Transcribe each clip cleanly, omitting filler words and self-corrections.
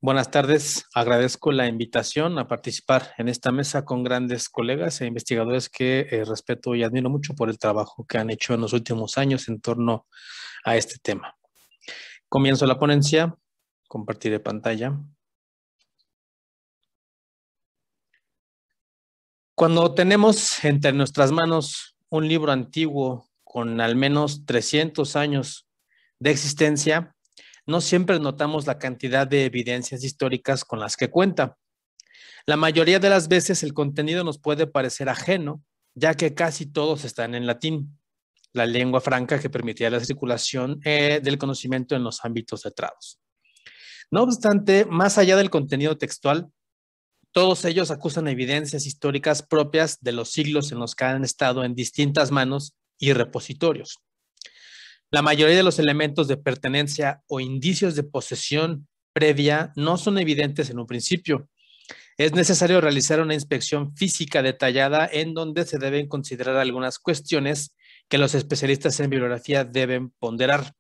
Buenas tardes, agradezco la invitación a participar en esta mesa con grandes colegas e investigadores que respeto y admiro mucho por el trabajo que han hecho en los últimos años en torno a este tema. Comienzo la ponencia, compartiré pantalla. Cuando tenemos entre nuestras manos un libro antiguo con al menos 300 años de existencia, no siempre notamos la cantidad de evidencias históricas con las que cuenta. La mayoría de las veces el contenido nos puede parecer ajeno, ya que casi todos están en latín, la lengua franca que permitía la circulación del conocimiento en los ámbitos letrados. No obstante, más allá del contenido textual, todos ellos acusan evidencias históricas propias de los siglos en los que han estado en distintas manos y repositorios. La mayoría de los elementos de pertenencia o indicios de posesión previa no son evidentes en un principio. Es necesario realizar una inspección física detallada en donde se deben considerar algunas cuestiones que los especialistas en bibliografía deben ponderar.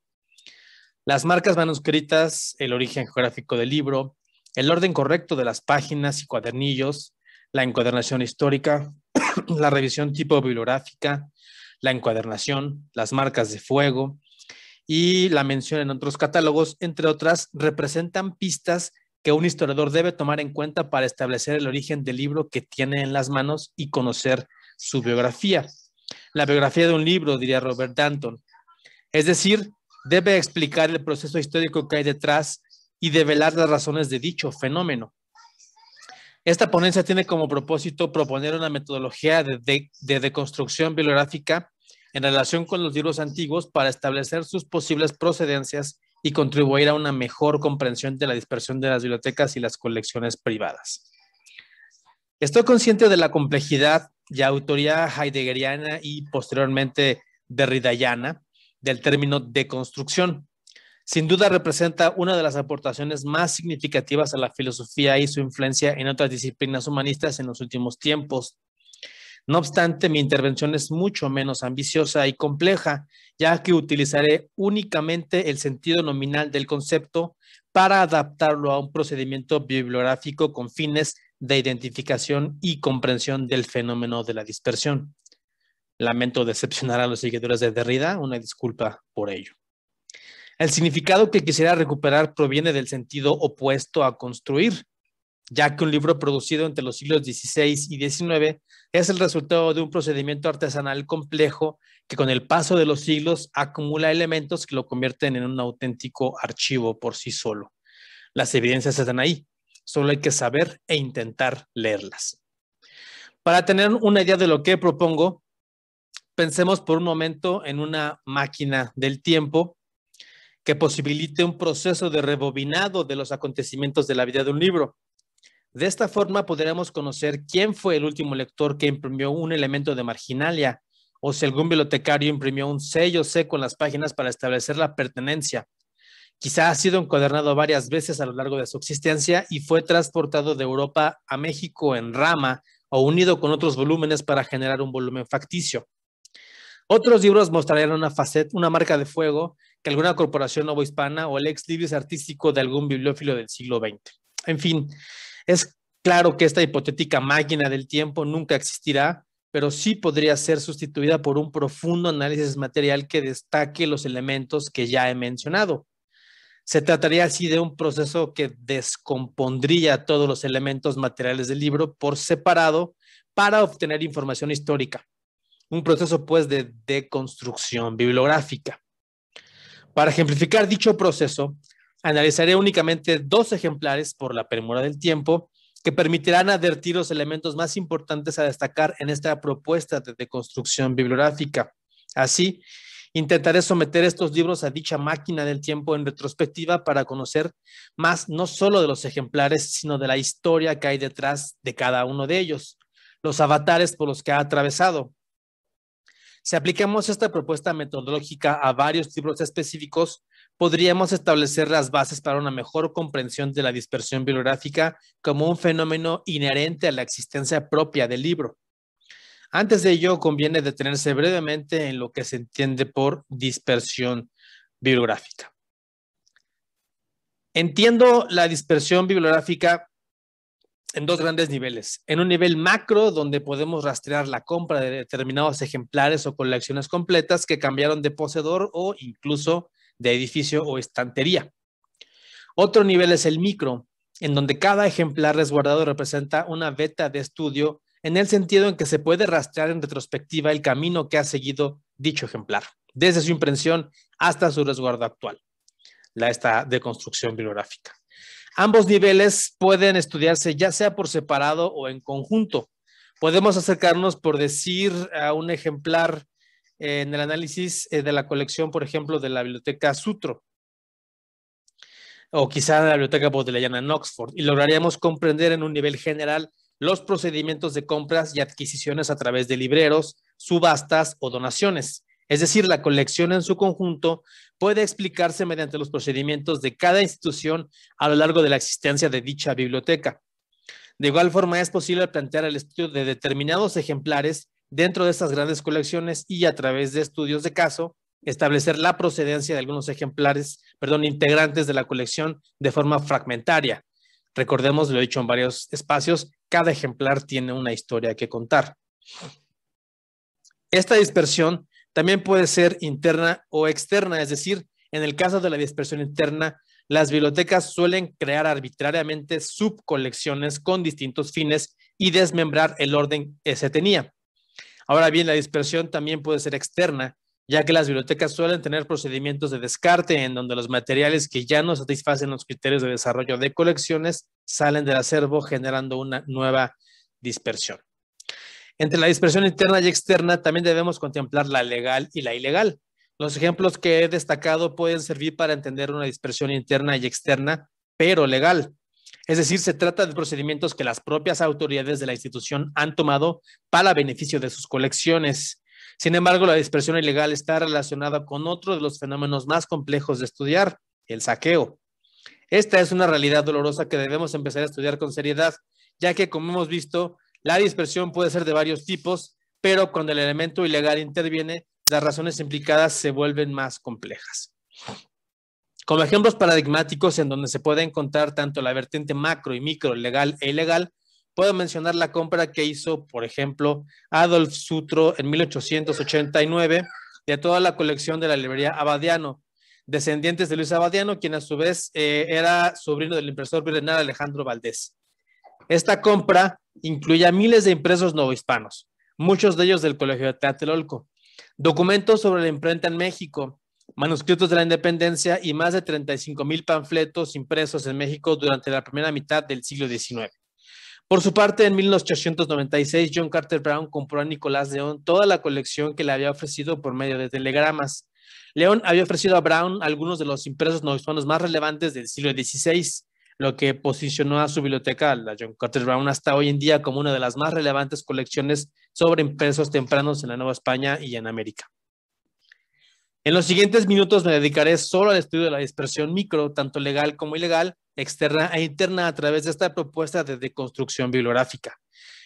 Las marcas manuscritas, el origen geográfico del libro, el orden correcto de las páginas y cuadernillos, la encuadernación histórica, la revisión tipo bibliográfica, la encuadernación, las marcas de fuego y la mención en otros catálogos, entre otras, representan pistas que un historiador debe tomar en cuenta para establecer el origen del libro que tiene en las manos y conocer su biografía. La biografía de un libro, diría Robert Danton. Es decir, debe explicar el proceso histórico que hay detrás y develar las razones de dicho fenómeno. Esta ponencia tiene como propósito proponer una metodología de deconstrucción bibliográfica en relación con los libros antiguos para establecer sus posibles procedencias y contribuir a una mejor comprensión de la dispersión de las bibliotecas y las colecciones privadas. Estoy consciente de la complejidad y autoría heideggeriana y posteriormente derridayana del término deconstrucción. Sin duda representa una de las aportaciones más significativas a la filosofía y su influencia en otras disciplinas humanistas en los últimos tiempos. No obstante, mi intervención es mucho menos ambiciosa y compleja, ya que utilizaré únicamente el sentido nominal del concepto para adaptarlo a un procedimiento bibliográfico con fines de identificación y comprensión del fenómeno de la dispersión. Lamento decepcionar a los seguidores de Derrida, una disculpa por ello. El significado que quisiera recuperar proviene del sentido opuesto a construir, ya que un libro producido entre los siglos XVI y XIX es el resultado de un procedimiento artesanal complejo que con el paso de los siglos acumula elementos que lo convierten en un auténtico archivo por sí solo. Las evidencias están ahí, solo hay que saber e intentar leerlas. Para tener una idea de lo que propongo, pensemos por un momento en una máquina del tiempo que posibilite un proceso de rebobinado de los acontecimientos de la vida de un libro. De esta forma podremos conocer quién fue el último lector que imprimió un elemento de marginalia o si algún bibliotecario imprimió un sello seco en las páginas para establecer la pertenencia. Quizá ha sido encuadernado varias veces a lo largo de su existencia y fue transportado de Europa a México en rama o unido con otros volúmenes para generar un volumen facticio. Otros libros mostrarían una marca de fuego que alguna corporación novohispana o el ex libris artístico de algún bibliófilo del siglo XX. En fin, es claro que esta hipotética máquina del tiempo nunca existirá, pero sí podría ser sustituida por un profundo análisis material que destaque los elementos que ya he mencionado. Se trataría así de un proceso que descompondría todos los elementos materiales del libro por separado para obtener información histórica. Un proceso, pues, de deconstrucción bibliográfica. Para ejemplificar dicho proceso, analizaré únicamente 2 ejemplares por la premura del tiempo que permitirán advertir los elementos más importantes a destacar en esta propuesta de deconstrucción bibliográfica. Así, intentaré someter estos libros a dicha máquina del tiempo en retrospectiva para conocer más no solo de los ejemplares, sino de la historia que hay detrás de cada uno de ellos, los avatares por los que ha atravesado. Si aplicamos esta propuesta metodológica a varios libros específicos, podríamos establecer las bases para una mejor comprensión de la dispersión bibliográfica como un fenómeno inherente a la existencia propia del libro. Antes de ello, conviene detenerse brevemente en lo que se entiende por dispersión bibliográfica. Entiendo la dispersión bibliográfica en dos grandes niveles. En un nivel macro, donde podemos rastrear la compra de determinados ejemplares o colecciones completas que cambiaron de poseedor o incluso de edificio o estantería. Otro nivel es el micro, en donde cada ejemplar resguardado representa una beta de estudio en el sentido en que se puede rastrear en retrospectiva el camino que ha seguido dicho ejemplar, desde su impresión hasta su resguardo actual, esta deconstrucción bibliográfica. Ambos niveles pueden estudiarse ya sea por separado o en conjunto. Podemos acercarnos, por decir, a un ejemplar en el análisis de la colección, por ejemplo, de la biblioteca Sutro, o quizá de la biblioteca Bodleiana en Oxford, y lograríamos comprender en un nivel general los procedimientos de compras y adquisiciones a través de libreros, subastas o donaciones. Es decir, la colección en su conjunto puede explicarse mediante los procedimientos de cada institución a lo largo de la existencia de dicha biblioteca. De igual forma, es posible plantear el estudio de determinados ejemplares dentro de estas grandes colecciones y a través de estudios de caso, establecer la procedencia de algunos ejemplares, integrantes de la colección de forma fragmentaria. Recordemos, lo he dicho en varios espacios, cada ejemplar tiene una historia que contar. Esta dispersión también puede ser interna o externa, es decir, en el caso de la dispersión interna, las bibliotecas suelen crear arbitrariamente subcolecciones con distintos fines y desmembrar el orden que se tenía. Ahora bien, la dispersión también puede ser externa, ya que las bibliotecas suelen tener procedimientos de descarte en donde los materiales que ya no satisfacen los criterios de desarrollo de colecciones salen del acervo generando una nueva dispersión. Entre la dispersión interna y externa también debemos contemplar la legal y la ilegal. Los ejemplos que he destacado pueden servir para entender una dispersión interna y externa, pero legal. Es decir, se trata de procedimientos que las propias autoridades de la institución han tomado para beneficio de sus colecciones. Sin embargo, la dispersión ilegal está relacionada con otro de los fenómenos más complejos de estudiar, el saqueo. Esta es una realidad dolorosa que debemos empezar a estudiar con seriedad, ya que, como hemos visto, la dispersión puede ser de varios tipos, pero cuando el elemento ilegal interviene, las razones implicadas se vuelven más complejas. Como ejemplos paradigmáticos en donde se puede encontrar tanto la vertiente macro y micro, legal e ilegal, puedo mencionar la compra que hizo, por ejemplo, Adolf Sutro en 1889 de toda la colección de la librería Abadiano, descendientes de Luis Abadiano, quien a su vez era sobrino del impresor virreinal Alejandro Valdés. Esta compra incluía miles de impresos novohispanos, muchos de ellos del Colegio de Tlatelolco, documentos sobre la imprenta en México, manuscritos de la independencia y más de 35,000 panfletos impresos en México durante la primera mitad del siglo XIX. Por su parte, en 1896, John Carter Brown compró a Nicolás León toda la colección que le había ofrecido por medio de telegramas. León había ofrecido a Brown algunos de los impresos novohispanos más relevantes del siglo XVI, lo que posicionó a su biblioteca, la John Carter Brown, hasta hoy en día como una de las más relevantes colecciones sobre impresos tempranos en la Nueva España y en América. En los siguientes minutos me dedicaré solo al estudio de la dispersión micro, tanto legal como ilegal, externa e interna, a través de esta propuesta de deconstrucción bibliográfica.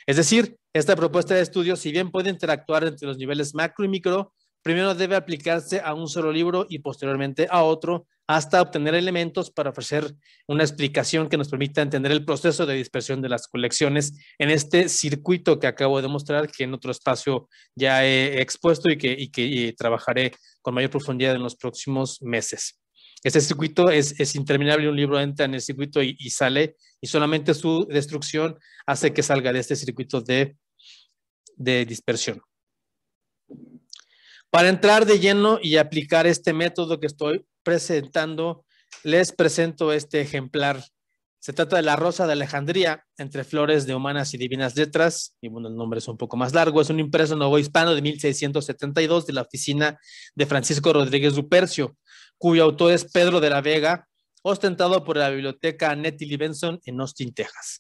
Es decir, esta propuesta de estudio, si bien puede interactuar entre los niveles macro y micro, primero debe aplicarse a un solo libro y posteriormente a otro, hasta obtener elementos para ofrecer una explicación que nos permita entender el proceso de dispersión de las colecciones en este circuito que acabo de mostrar, que en otro espacio ya he expuesto y que trabajaré con mayor profundidad en los próximos meses. Este circuito es interminable, un libro entra en el circuito y sale, y solamente su destrucción hace que salga de este circuito de dispersión. Para entrar de lleno y aplicar este método que estoy presentando, les presento este ejemplar. Se trata de La Rosa de Alejandría, entre flores de humanas y divinas letras, y bueno, el nombre es un poco más largo. Es un impreso novohispano de 1672 de la oficina de Francisco Rodríguez Rupercio, cuyo autor es Pedro de la Vega, ostentado por la biblioteca Nettie Benson en Austin, Texas.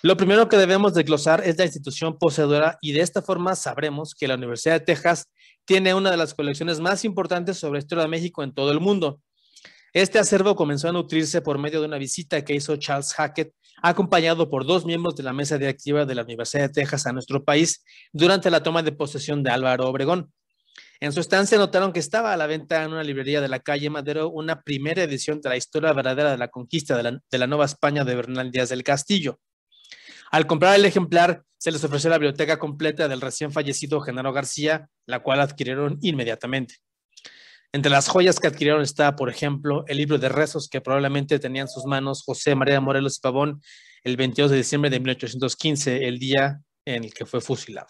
Lo primero que debemos desglosar es la institución poseedora, y de esta forma sabremos que la Universidad de Texas tiene una de las colecciones más importantes sobre historia de México en todo el mundo. Este acervo comenzó a nutrirse por medio de una visita que hizo Charles Hackett, acompañado por 2 miembros de la mesa directiva de la Universidad de Texas a nuestro país durante la toma de posesión de Álvaro Obregón. En su estancia notaron que estaba a la venta en una librería de la calle Madero una primera edición de la historia verdadera de la conquista de la Nueva España de Bernal Díaz del Castillo. Al comprar el ejemplar, se les ofreció la biblioteca completa del recién fallecido Genaro García, la cual adquirieron inmediatamente. Entre las joyas que adquirieron está, por ejemplo, el libro de rezos que probablemente tenía en sus manos José María Morelos y Pavón el 22 de diciembre de 1815, el día en el que fue fusilado.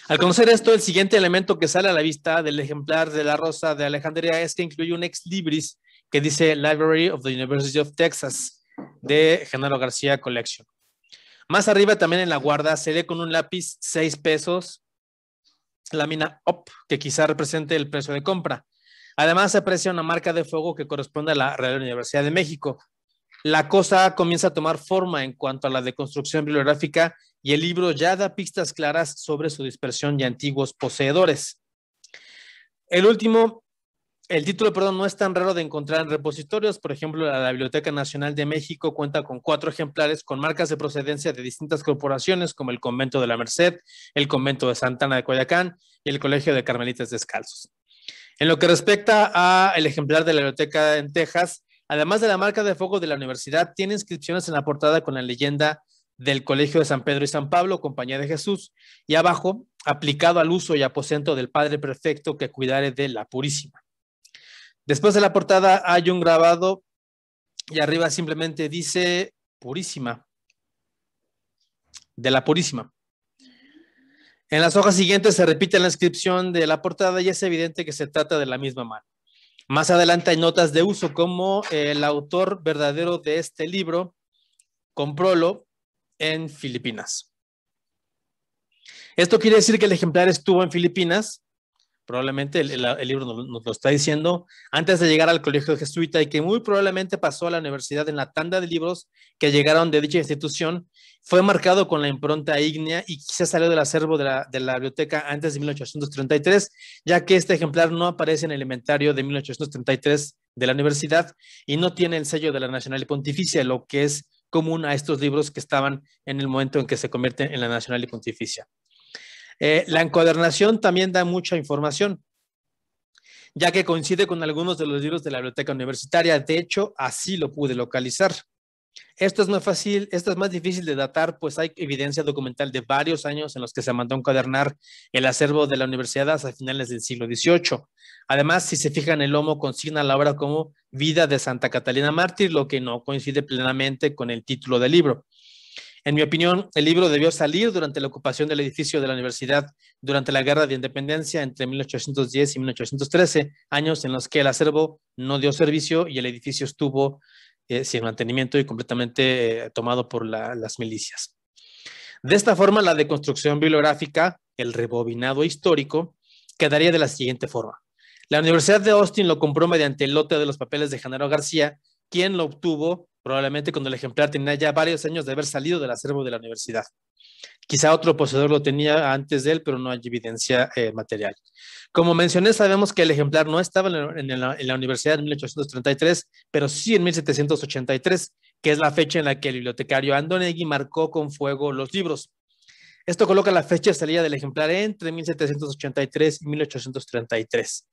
Al conocer esto, el siguiente elemento que sale a la vista del ejemplar de la Rosa de Alejandría es que incluye un ex libris que dice Library of the University of Texas de Genaro García Collection. Más arriba también en la guarda se lee con un lápiz 6 pesos, lámina OP, que quizá represente el precio de compra. Además se aprecia una marca de fuego que corresponde a la Real Universidad de México. La cosa comienza a tomar forma en cuanto a la deconstrucción bibliográfica y el libro ya da pistas claras sobre su dispersión y antiguos poseedores. El título, no es tan raro de encontrar en repositorios. Por ejemplo, la Biblioteca Nacional de México cuenta con 4 ejemplares con marcas de procedencia de distintas corporaciones, como el Convento de la Merced, el Convento de Santa Ana de Coyoacán y el Colegio de Carmelitas Descalzos. En lo que respecta al ejemplar de la Biblioteca en Texas, además de la marca de fuego de la universidad, tiene inscripciones en la portada con la leyenda del Colegio de San Pedro y San Pablo, Compañía de Jesús, y abajo, aplicado al uso y aposento del Padre Prefecto que cuidare de la Purísima. Después de la portada hay un grabado y arriba simplemente dice Purísima, de la Purísima. En las hojas siguientes se repite la inscripción de la portada y es evidente que se trata de la misma mano. Más adelante hay notas de uso como el autor verdadero de este libro comprólo en Filipinas. Esto quiere decir que el ejemplar estuvo en Filipinas, probablemente el libro nos lo está diciendo, antes de llegar al colegio jesuita y que muy probablemente pasó a la universidad en la tanda de libros que llegaron de dicha institución, fue marcado con la impronta ígnea y quizás salió del acervo de la biblioteca antes de 1833, ya que este ejemplar no aparece en el inventario de 1833 de la universidad y no tiene el sello de la Nacional y Pontificia, lo que es común a estos libros que estaban en el momento en que se convierten en la Nacional y Pontificia. La encuadernación también da mucha información, ya que coincide con algunos de los libros de la biblioteca universitaria. De hecho, así lo pude localizar. Esto es más difícil de datar, pues hay evidencia documental de varios años en los que se mandó a encuadernar el acervo de la universidad hasta finales del siglo XVIII. Además, si se fijan, el lomo consigna la obra como Vida de Santa Catalina Mártir, lo que no coincide plenamente con el título del libro. En mi opinión, el libro debió salir durante la ocupación del edificio de la universidad durante la Guerra de Independencia entre 1810 y 1813, años en los que el acervo no dio servicio y el edificio estuvo sin mantenimiento y completamente tomado por las milicias. De esta forma, la deconstrucción bibliográfica, el rebobinado histórico, quedaría de la siguiente forma. La Universidad de Austin lo compró mediante el lote de los papeles de Genaro García, quien lo obtuvo probablemente cuando el ejemplar tenía ya varios años de haber salido del acervo de la universidad. Quizá otro poseedor lo tenía antes de él, pero no hay evidencia material. Como mencioné, sabemos que el ejemplar no estaba en la universidad en 1833, pero sí en 1783, que es la fecha en la que el bibliotecario Andonegui marcó con fuego los libros. Esto coloca la fecha de salida del ejemplar entre 1783 y 1833.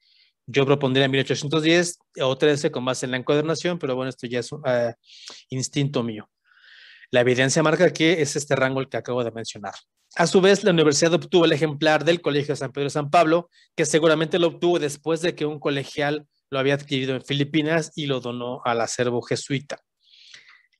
Yo propondría 1810 o 13 con base en la encuadernación, pero bueno, esto ya es un instinto mío. La evidencia marca que es este rango el que acabo de mencionar. A su vez, la universidad obtuvo el ejemplar del Colegio de San Pedro y San Pablo, que seguramente lo obtuvo después de que un colegial lo había adquirido en Filipinas y lo donó al acervo jesuita.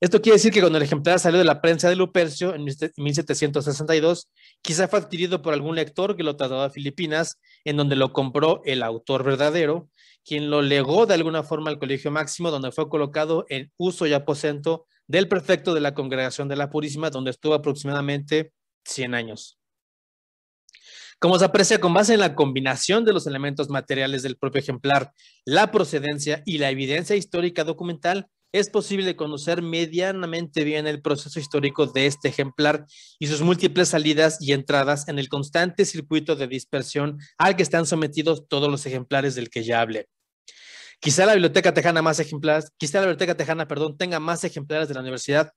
Esto quiere decir que cuando el ejemplar salió de la prensa de Lupercio en 1762, quizá fue adquirido por algún lector que lo trasladó a Filipinas, en donde lo compró el autor verdadero, quien lo legó de alguna forma al Colegio Máximo, donde fue colocado en uso y aposento del prefecto de la Congregación de la Purísima, donde estuvo aproximadamente 100 años. Como se aprecia, con base en la combinación de los elementos materiales del propio ejemplar, la procedencia y la evidencia histórica documental, es posible conocer medianamente bien el proceso histórico de este ejemplar y sus múltiples salidas y entradas en el constante circuito de dispersión al que están sometidos todos los ejemplares del que ya hablé. Quizá la Biblioteca Tejana tenga más ejemplares de la universidad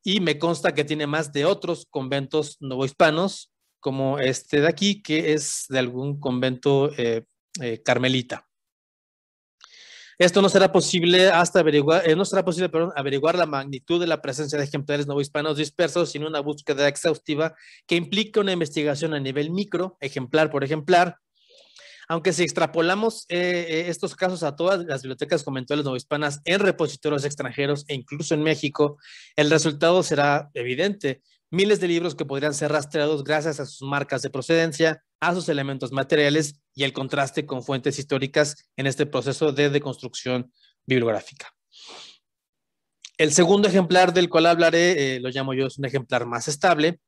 y me consta que tiene más de otros conventos novohispanos, como este de aquí, que es de algún convento carmelita. Esto no será posible hasta averiguar, averiguar la magnitud de la presencia de ejemplares novohispanos dispersos sin una búsqueda exhaustiva que implica una investigación a nivel micro, ejemplar por ejemplar. Aunque si extrapolamos estos casos a todas las bibliotecas conventuales novohispanas en repositorios extranjeros e incluso en México, el resultado será evidente. Miles de libros que podrían ser rastreados gracias a sus marcas de procedencia, a sus elementos materiales y el contraste con fuentes históricas en este proceso de deconstrucción bibliográfica. El segundo ejemplar del cual hablaré, lo llamo yo, es un ejemplar más estable.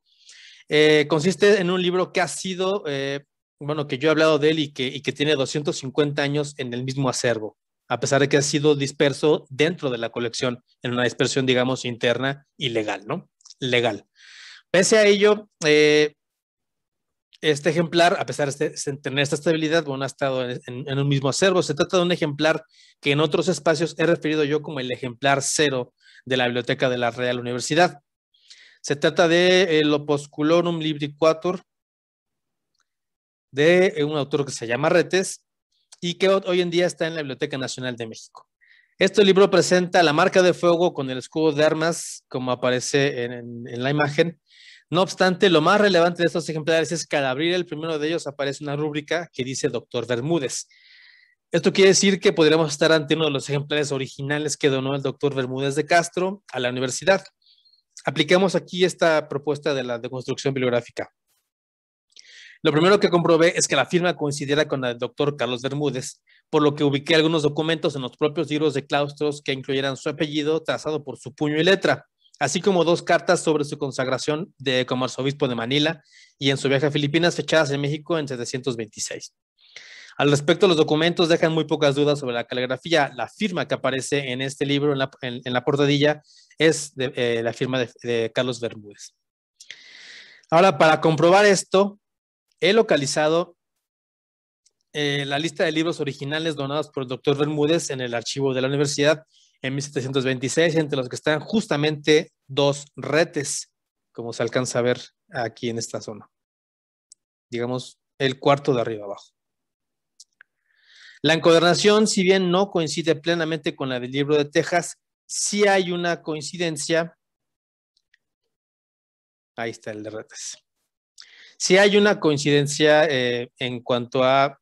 Consiste en un libro que ha sido, que yo he hablado de él y que tiene 250 años en el mismo acervo, a pesar de que ha sido disperso dentro de la colección, en una dispersión, digamos, interna y legal, ¿no? Legal. Pese a ello, este ejemplar, a pesar de tener esta estabilidad, ha estado en un mismo acervo. Se trata de un ejemplar que en otros espacios he referido yo como el ejemplar cero de la Biblioteca de la Real Universidad. Se trata de el Opusculorum Libri Quator, de un autor que se llama Retes y que hoy en día está en la Biblioteca Nacional de México. Este libro presenta la marca de fuego con el escudo de armas, como aparece en la imagen. No obstante, lo más relevante de estos ejemplares es que al abrir el primero de ellos aparece una rúbrica que dice Dr. Bermúdez. Esto quiere decir que podríamos estar ante uno de los ejemplares originales que donó el doctor Bermúdez de Castro a la universidad. Aplicamos aquí esta propuesta de la deconstrucción bibliográfica. Lo primero que comprobé es que la firma coincidiera con la del doctor Carlos Bermúdez, por lo que ubiqué algunos documentos en los propios libros de claustros que incluyeran su apellido trazado por su puño y letra, así como 2 cartas sobre su consagración como arzobispo de Manila y en su viaje a Filipinas fechadas en México en 726. Al respecto, los documentos dejan muy pocas dudas sobre la caligrafía. La firma que aparece en este libro, en la portadilla, es la firma de Carlos Bermúdez. Ahora, para comprobar esto, he localizado la lista de libros originales donados por el doctor Bermúdez en el archivo de la universidad en 1726, entre los que están justamente 2 retes, como se alcanza a ver aquí en esta zona. Digamos, el cuarto de arriba abajo. La encuadernación, si bien no coincide plenamente con la del libro de Texas, sí hay una coincidencia. Ahí está el de retes. Sí hay una coincidencia en cuanto a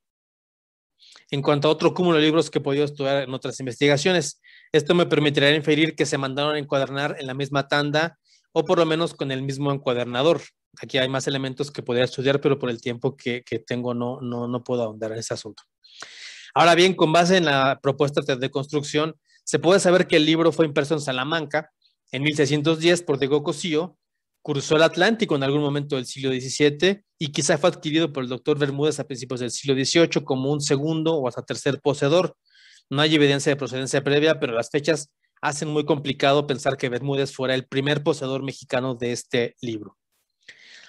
otro cúmulo de libros que he podido estudiar en otras investigaciones. Esto me permitirá inferir que se mandaron a encuadernar en la misma tanda o por lo menos con el mismo encuadernador. Aquí hay más elementos que podría estudiar, pero por el tiempo que tengo no puedo ahondar en ese asunto. Ahora bien, con base en la propuesta de deconstrucción, se puede saber que el libro fue impreso en Salamanca en 1610 por Diego Cosío, cruzó el Atlántico en algún momento del siglo XVII y quizá fue adquirido por el doctor Bermúdez a principios del siglo XVIII como un segundo o hasta tercer poseedor. No hay evidencia de procedencia previa, pero las fechas hacen muy complicado pensar que Bermúdez fuera el primer poseedor mexicano de este libro.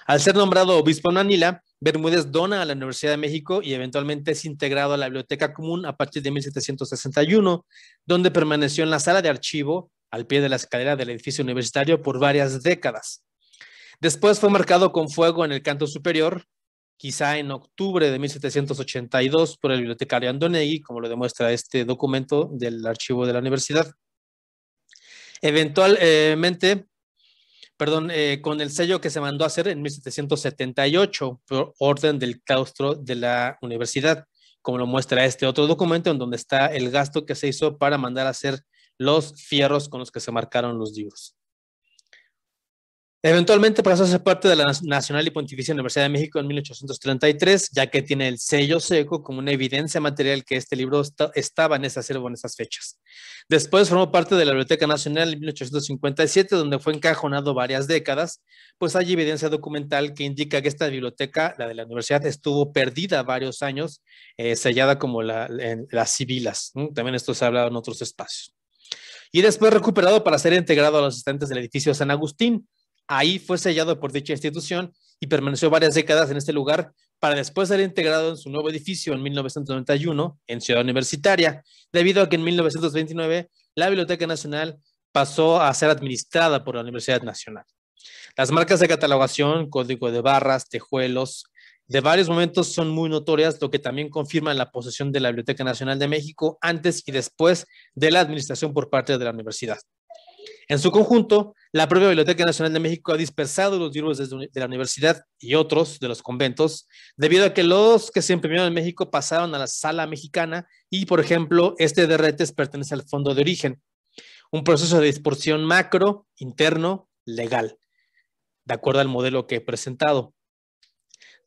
Al ser nombrado obispo en Manila, Bermúdez dona a la Universidad de México y eventualmente es integrado a la Biblioteca Común a partir de 1761, donde permaneció en la sala de archivo al pie de la escalera del edificio universitario por varias décadas. Después fue marcado con fuego en el canto superior, quizá en octubre de 1782 por el bibliotecario Andonegui, como lo demuestra este documento del archivo de la universidad. Eventualmente, con el sello que se mandó a hacer en 1778 por orden del claustro de la universidad, como lo muestra este otro documento en donde está el gasto que se hizo para mandar a hacer los fierros con los que se marcaron los libros. Eventualmente pasó a ser parte de la Nacional y Pontificia Universidad de México en 1833, ya que tiene el sello seco como una evidencia material que este libro estaba en ese acervo en esas fechas. Después formó parte de la Biblioteca Nacional en 1857, donde fue encajonado varias décadas, pues hay evidencia documental que indica que esta biblioteca, la de la universidad, estuvo perdida varios años, sellada como las sibilas. También esto se ha hablado en otros espacios. Y después recuperado para ser integrado a los estantes del edificio San Agustín. Ahí fue sellado por dicha institución y permaneció varias décadas en este lugar para después ser integrado en su nuevo edificio en 1991 en Ciudad Universitaria, debido a que en 1929 la Biblioteca Nacional pasó a ser administrada por la Universidad Nacional. Las marcas de catalogación, código de barras, tejuelos, de varios momentos son muy notorias, lo que también confirma la posesión de la Biblioteca Nacional de México antes y después de la administración por parte de la universidad. En su conjunto, la propia Biblioteca Nacional de México ha dispersado los libros de la universidad y otros de los conventos, debido a que los que se imprimieron en México pasaron a la sala mexicana y, por ejemplo, este de Retes pertenece al fondo de origen, un proceso de dispersión macro, interno, legal, de acuerdo al modelo que he presentado.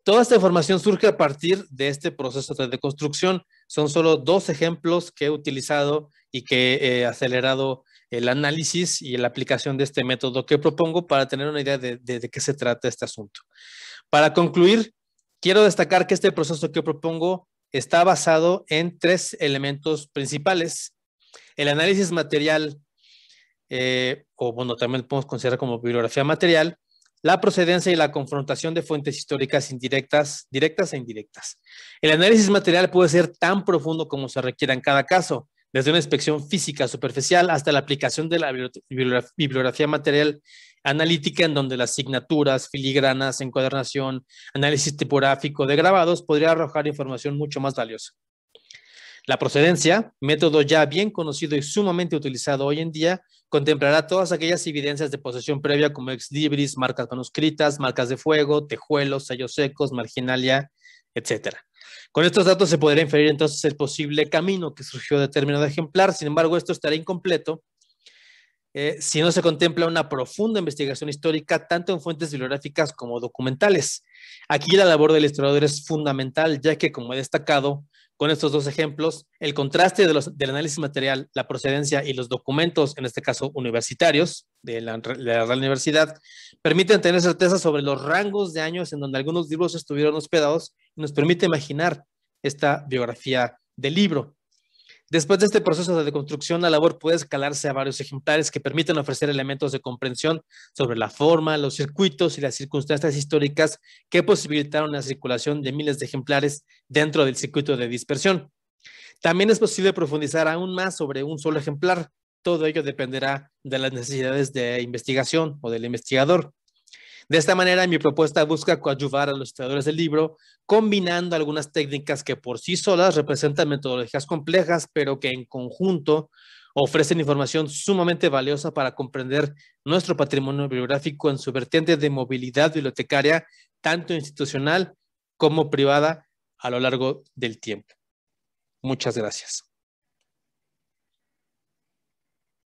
Toda esta información surge a partir de este proceso de deconstrucción. Son solo 2 ejemplos que he utilizado y que he acelerado el análisis y la aplicación de este método que propongo para tener una idea de qué se trata este asunto. Para concluir, quiero destacar que este proceso que propongo está basado en 3 elementos principales. El análisis material, o bueno, también lo podemos considerar como bibliografía material, la procedencia y la confrontación de fuentes históricas indirectas, directas e indirectas. El análisis material puede ser tan profundo como se requiera en cada caso, desde una inspección física superficial hasta la aplicación de la bibliografía material analítica, en donde las asignaturas, filigranas, encuadernación, análisis tipográfico de grabados podría arrojar información mucho más valiosa. La procedencia, método ya bien conocido y sumamente utilizado hoy en día, contemplará todas aquellas evidencias de posesión previa como ex libris, marcas manuscritas, marcas de fuego, tejuelos, sellos secos, marginalia, etc. Con estos datos se podría inferir entonces el posible camino que surgió de determinado ejemplar. Sin embargo, esto estará incompleto si no se contempla una profunda investigación histórica, tanto en fuentes bibliográficas como documentales. Aquí la labor del historiador es fundamental, ya que, como he destacado con estos 2 ejemplos, el contraste del análisis material, la procedencia y los documentos, en este caso universitarios, de la Real Universidad, permiten tener certeza sobre los rangos de años en donde algunos libros estuvieron hospedados y nos permite imaginar esta biografía del libro. Después de este proceso de deconstrucción, la labor puede escalarse a varios ejemplares que permiten ofrecer elementos de comprensión sobre la forma, los circuitos y las circunstancias históricas que posibilitaron la circulación de miles de ejemplares dentro del circuito de dispersión. También es posible profundizar aún más sobre un solo ejemplar. Todo ello dependerá de las necesidades de investigación o del investigador. De esta manera, mi propuesta busca coadyuvar a los historiadores del libro, combinando algunas técnicas que por sí solas representan metodologías complejas, pero que en conjunto ofrecen información sumamente valiosa para comprender nuestro patrimonio bibliográfico en su vertiente de movilidad bibliotecaria, tanto institucional como privada, a lo largo del tiempo. Muchas gracias.